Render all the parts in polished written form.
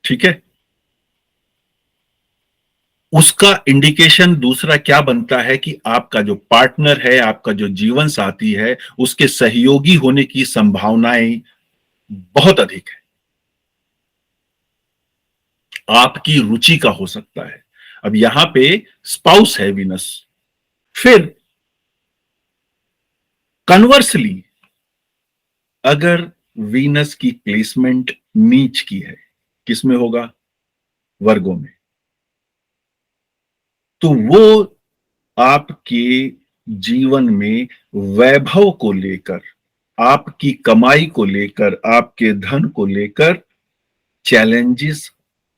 ठीक है। उसका इंडिकेशन दूसरा क्या बनता है कि आपका जो पार्टनर है, आपका जो जीवन साथी है, उसके सहयोगी होने की संभावनाएं बहुत अधिक है, आपकी रुचि का हो सकता है। अब यहां पे स्पाउस है वीनस। फिर कन्वर्सली, अगर वीनस की प्लेसमेंट नीच की है, किसमें होगा? वर्गों में। तो वो आपके जीवन में वैभव को लेकर, आपकी कमाई को लेकर, आपके धन को लेकर चैलेंजेस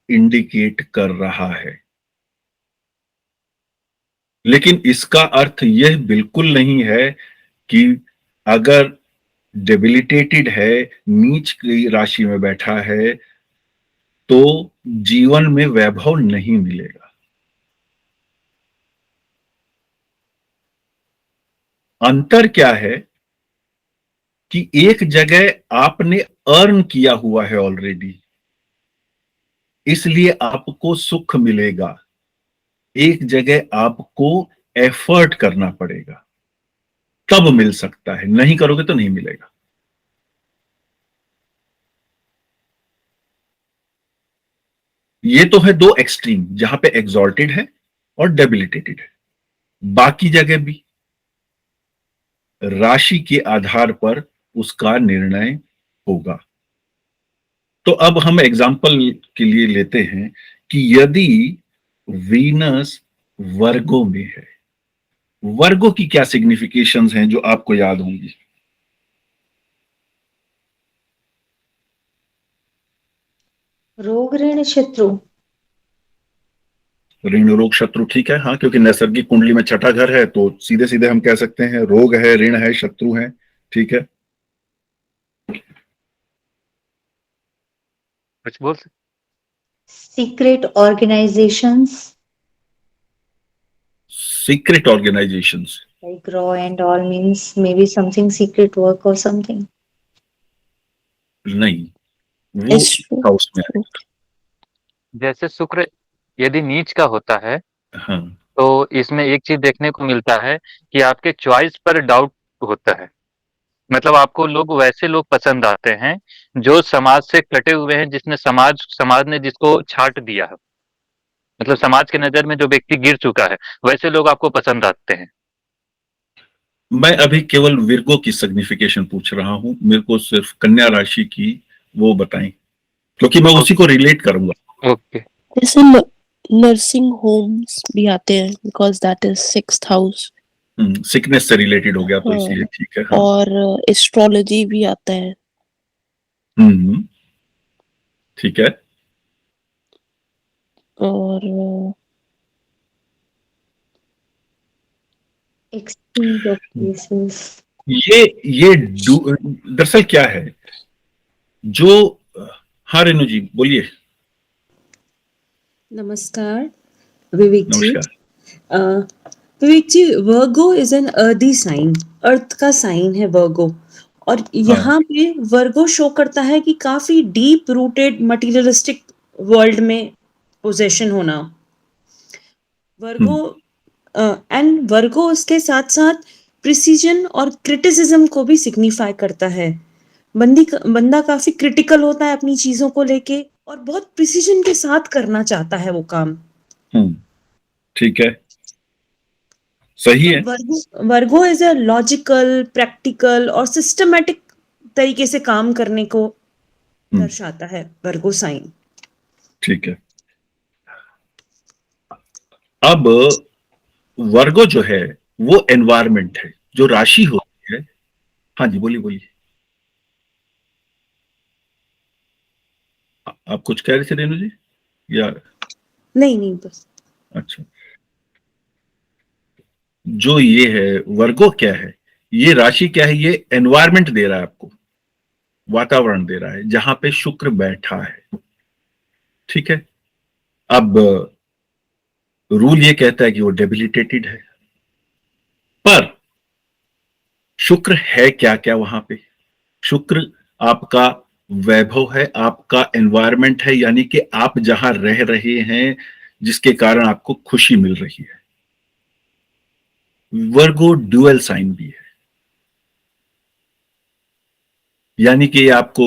इंडिकेट कर रहा है। लेकिन इसका अर्थ यह बिल्कुल नहीं है कि अगर डेबिलिटेटेड है, नीच की राशि में बैठा है, तो जीवन में वैभव नहीं मिलेगा। अंतर क्या है कि एक जगह आपने अर्न किया हुआ है ऑलरेडी, इसलिए आपको सुख मिलेगा। एक जगह आपको एफर्ट करना पड़ेगा, तब मिल सकता है, नहीं करोगे तो नहीं मिलेगा। ये तो है दो एक्सट्रीम, जहां पे एग्जॉल्टेड है और डेबिलिटेटेड है। बाकी जगह भी राशि के आधार पर उसका निर्णय होगा। तो अब हम एग्जाम्पल के लिए लेते हैं कि यदि वीनस वर्गों में है, वर्गों की क्या सिग्निफिकेशंस हैं जो आपको याद होंगी? रोग ऋण शत्रु। ऋण रोग शत्रु, ठीक है। हाँ, क्योंकि नैसर्गिक कुंडली में छठा घर है, तो सीधे सीधे हम कह सकते हैं रोग है, ऋण है, शत्रु है। ठीक है। कुछ बोल सकते? Secret organisations secret organisations? like raw and all means maybe something secret work or something. नहीं, वो It's true. हाउस में है। जैसे शुक्र यदि नीच का होता है, हाँ। तो इसमें एक चीज देखने को मिलता है कि आपके चॉइस पर डाउट होता है। मतलब आपको लोग वैसे लोग पसंद आते हैं जो समाज से कटे हुए हैं, जिसने समाज ने जिसको छांट दिया है। मतलब समाज के नजर में जो व्यक्ति गिर चुका है, वैसे लोग आपको पसंद आते हैं। मैं अभी केवल विर्गो की सिग्निफिकेशन पूछ रहा हूं, मेरे को सिर्फ कन्या राशि की वो बताएं, क्योंकि मैं उसी को रिलेट करूंगा। ओके। जैसे नर्सिंग होम्स भी आते हैं because that is sixth house. Sickness से रिलेटेड हो गया तो हाँ, इसलिए ठीक है। हाँ। और एस्ट्रोलॉजी भी आता है। हम्म, ठीक है। और Exchange of cases. ये दरअसल क्या है जो, हाँ रेणु जी बोलिए। नमस्कार विवेक जी। नमस्कार। विवेक जी, वर्गो इज एन अर्दी साइन, अर्थ का साइन है वर्गो। और यहाँ पे वर्गो शो करता है कि काफी डीप रूटेड मटीरियलिस्टिक वर्ल्ड में पोजेशन होना। वर्गो एंड वर्गो उसके साथ साथ प्रिसीजन और क्रिटिसिज्म को भी सिग्निफाई करता है। बंदा काफी क्रिटिकल होता है अपनी चीजों को लेके और बहुत प्रिसीजन के साथ करना चाहता है वो काम। ठीक है, सही है। वर्गो इज अ लॉजिकल, प्रैक्टिकल और सिस्टमैटिक तरीके से काम करने को दर्शाता है वर्गो साइन। ठीक है। अब वर्गो जो है वो एनवायरमेंट है, जो राशि होती है। हाँ जी, बोलिए बोलिए। आप कुछ कह रहे थे रेणु जी या? नहीं बस। अच्छा, जो ये है वर्गो क्या है, ये राशि क्या है, ये एनवायरमेंट दे रहा है आपको, वातावरण दे रहा है जहां पे शुक्र बैठा है। ठीक है। अब रूल ये कहता है कि वो डेबिलिटेटेड है, पर शुक्र है क्या क्या वहां पे? शुक्र आपका वैभव है, आपका एनवायरनमेंट है, यानी कि आप जहां रह रहे हैं जिसके कारण आपको खुशी मिल रही है। वर्गो ड्यूअल साइन भी है, यानी कि आपको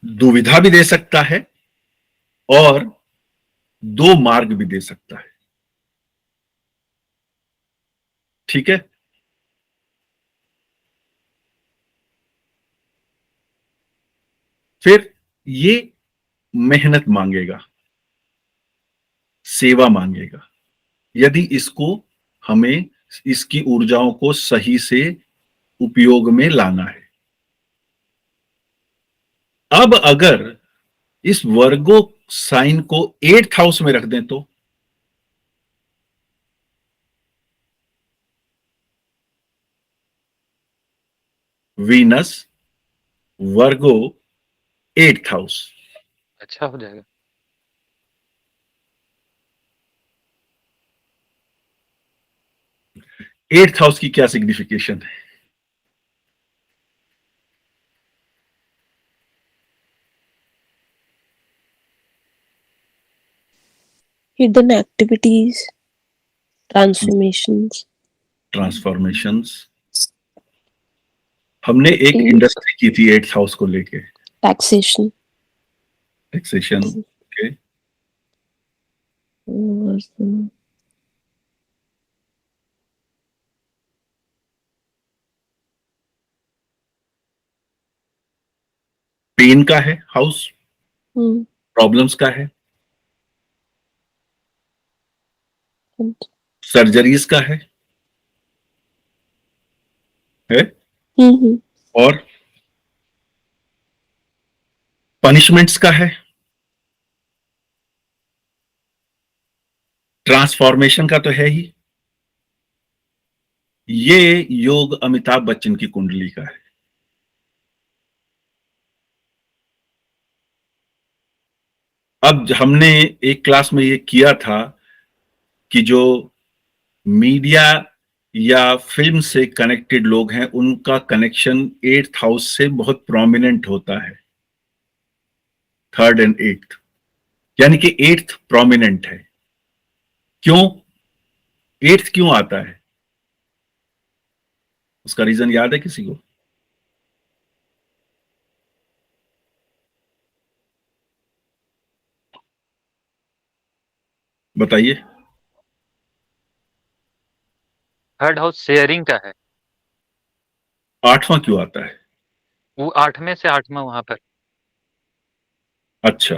दुविधा भी दे सकता है और दो मार्ग भी दे सकता है। ठीक है, फिर ये मेहनत मांगेगा, सेवा मांगेगा, यदि इसको हमें इसकी ऊर्जाओं को सही से उपयोग में लाना है। अब अगर इस वर्गो साइन को 8th हाउस में रख दें तो वीनस वर्गो 8th हाउस, अच्छा हो जाएगा। 8th हाउस की क्या सिग्निफिकेशन है? Hidden activities, transformations. ट्रांसफॉर्मेशंस। हमने एक Eight. इंडस्ट्री की थी 8th हाउस को लेके, Taxation. टैक्सेशन। ओके, और, पेन का है हाउस, हम्म, प्रॉब्लम्स का है, and, सर्जरीज का है हम्म, और पनिशमेंट्स का है, ट्रांसफॉर्मेशन का तो है ही। ये योग अमिताभ बच्चन की कुंडली का है। अब हमने एक क्लास में ये किया था कि जो मीडिया या फिल्म से कनेक्टेड लोग हैं उनका कनेक्शन 8th हाउस से बहुत प्रोमिनेंट होता है, 3rd and 8th, यानी कि 8th प्रोमिनेंट है। क्यों 8th क्यों आता है? उसका रीजन याद है किसी को? बताइए। 3rd हाउस शेयरिंग का है। 8वां क्यों आता है? वो 8वें से 8वां वहां पर। अच्छा,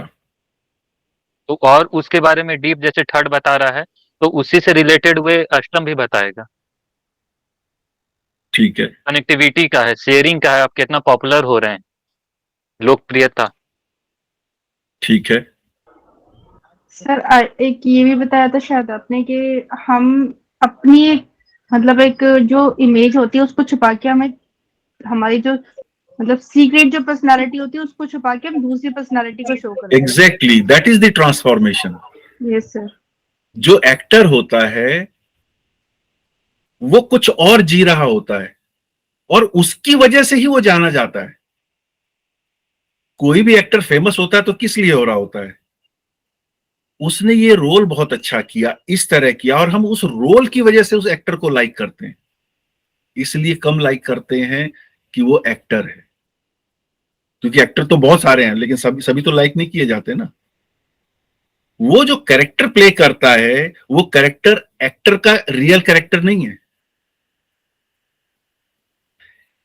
तो और उसके बारे में डीप जैसे 3rd बता रहा है तो उसी से रिलेटेड हुए अष्टम भी बताएगा। ठीक है, कनेक्टिविटी का है, शेयरिंग का है, आप कितना पॉपुलर हो रहे हैं, लोकप्रियता। ठीक है। सर एक ये भी बताया था शायद आपने कि हम अपनी एक मतलब एक जो इमेज होती है उसको छुपा के हमें हमारी जो मतलब सीक्रेट जो पर्सनालिटी होती है उसको छुपा के हम दूसरी पर्सनालिटी को शो करते हैं। Exactly, that is the transformation. Yes sir. जो एक्टर होता है वो कुछ और जी रहा होता है और उसकी वजह से ही वो जाना जाता है। कोई भी एक्टर फेमस होता है तो किस लिए हो रहा होता है? उसने ये रोल बहुत अच्छा किया, इस तरह किया, और हम उस रोल की वजह से उस एक्टर को लाइक करते हैं। इसलिए कम लाइक करते हैं कि वो एक्टर है, क्योंकि एक्टर तो बहुत सारे हैं लेकिन सभी सभी तो लाइक नहीं किए जाते ना। वो जो कैरेक्टर प्ले करता है वो कैरेक्टर एक्टर का रियल कैरेक्टर नहीं है।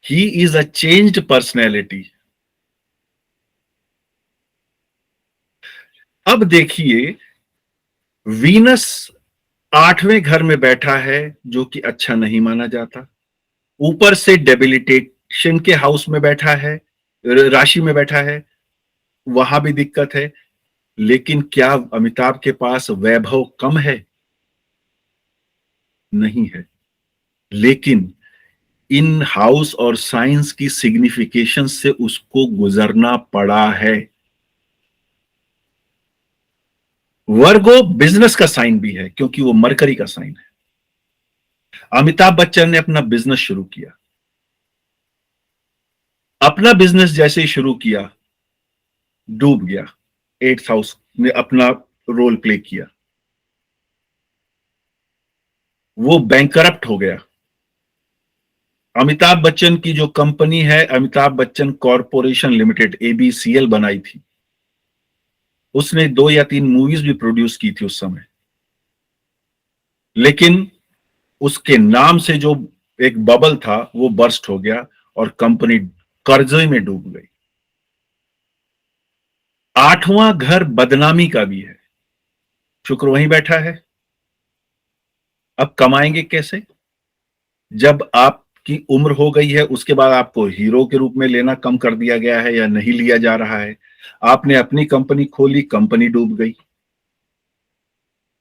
He is a changed personality. अब देखिए, वीनस 8वें घर में बैठा है जो कि अच्छा नहीं माना जाता, ऊपर से डेबिलिटेशन के हाउस में बैठा है, राशि में बैठा है, वहां भी दिक्कत है। लेकिन क्या अमिताभ के पास वैभव कम है? नहीं है, लेकिन इन हाउस और साइंस की सिग्निफिकेशन से उसको गुजरना पड़ा है। वर्गो बिजनेस का साइन भी है क्योंकि वो मरकरी का साइन है। अमिताभ बच्चन ने अपना बिजनेस शुरू किया। अपना बिजनेस जैसे ही शुरू किया, डूब गया। 8th हाउस ने अपना रोल प्ले किया, वो बैंकरप्ट हो गया। अमिताभ बच्चन की जो कंपनी है, Amitabh Bachchan corporation limited, ABCL बनाई थी, उसने 2 या 3 मूवीज भी प्रोड्यूस की थी उस समय, लेकिन उसके नाम से जो एक बबल था वो बर्स्ट हो गया और कंपनी कर्जे में डूब गई। 8वां घर बदनामी का भी है। शुक्र वहीं बैठा है। अब कमाएंगे कैसे? जब आपकी उम्र हो गई है, उसके बाद आपको हीरो के रूप में लेना कम कर दिया गया है या नहीं लिया जा रहा है, आपने अपनी कंपनी खोली, कंपनी डूब गई।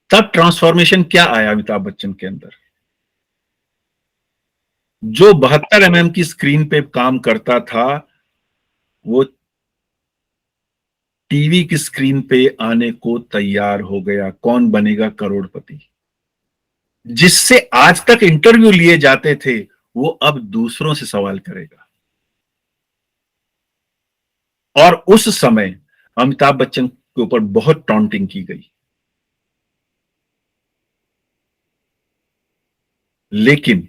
तब ट्रांसफॉर्मेशन क्या आया अमिताभ बच्चन के अंदर? जो 72 mm की स्क्रीन पे काम करता था, वो टीवी की स्क्रीन पे आने को तैयार हो गया। कौन बनेगा करोड़पति? जिससे आज तक इंटरव्यू लिए जाते थे, वो अब दूसरों से सवाल करेगा। और उस समय अमिताभ बच्चन के ऊपर बहुत टॉन्टिंग की गई, लेकिन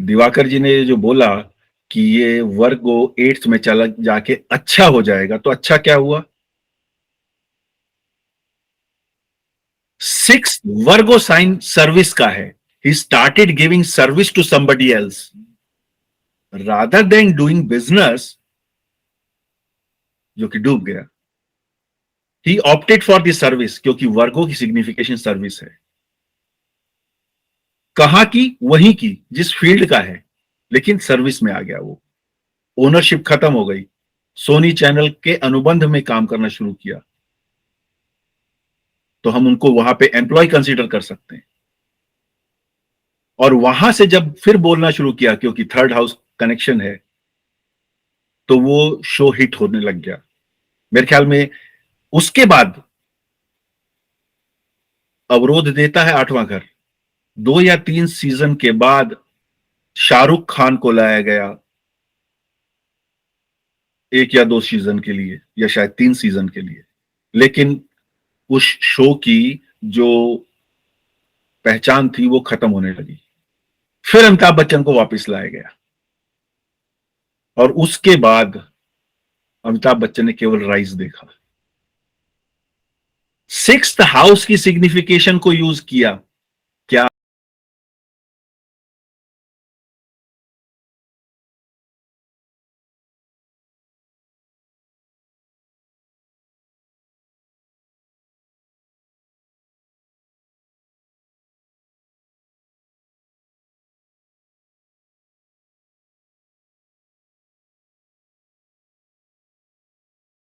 दिवाकर जी ने जो बोला कि ये वर्गो 8th में चला जाके अच्छा हो जाएगा, तो अच्छा क्या हुआ? 6th वर्गो साइन सर्विस का है। He started giving service to somebody else rather than doing business, जो कि डूब गया। He opted for the service, क्योंकि वर्गो की सिग्निफिकेशन सर्विस है। कहां की? वहीं की जिस फील्ड का है, लेकिन सर्विस में आ गया वो। ओनरशिप खत्म हो गई। सोनी चैनल के अनुबंध में काम करना शुरू किया, तो हम उनको वहां पे एम्प्लॉय कंसीडर कर सकते हैं। और वहां से जब फिर बोलना शुरू किया, क्योंकि 3rd हाउस कनेक्शन है, तो वो शो हिट होने लग गया। मेरे ख्याल में उसके बाद अवरोध देता है 8वां घर। 2 या 3 सीजन के बाद शाहरुख खान को लाया गया, 1 या 2 सीजन के लिए, या शायद 3 सीजन के लिए। लेकिन उस शो की जो पहचान थी वो खत्म होने लगी। फिर अमिताभ बच्चन को वापस लाया गया, और उसके बाद अमिताभ बच्चन ने केवल राइज देखा। 6th हाउस की सिग्निफिकेशन को यूज किया। क्या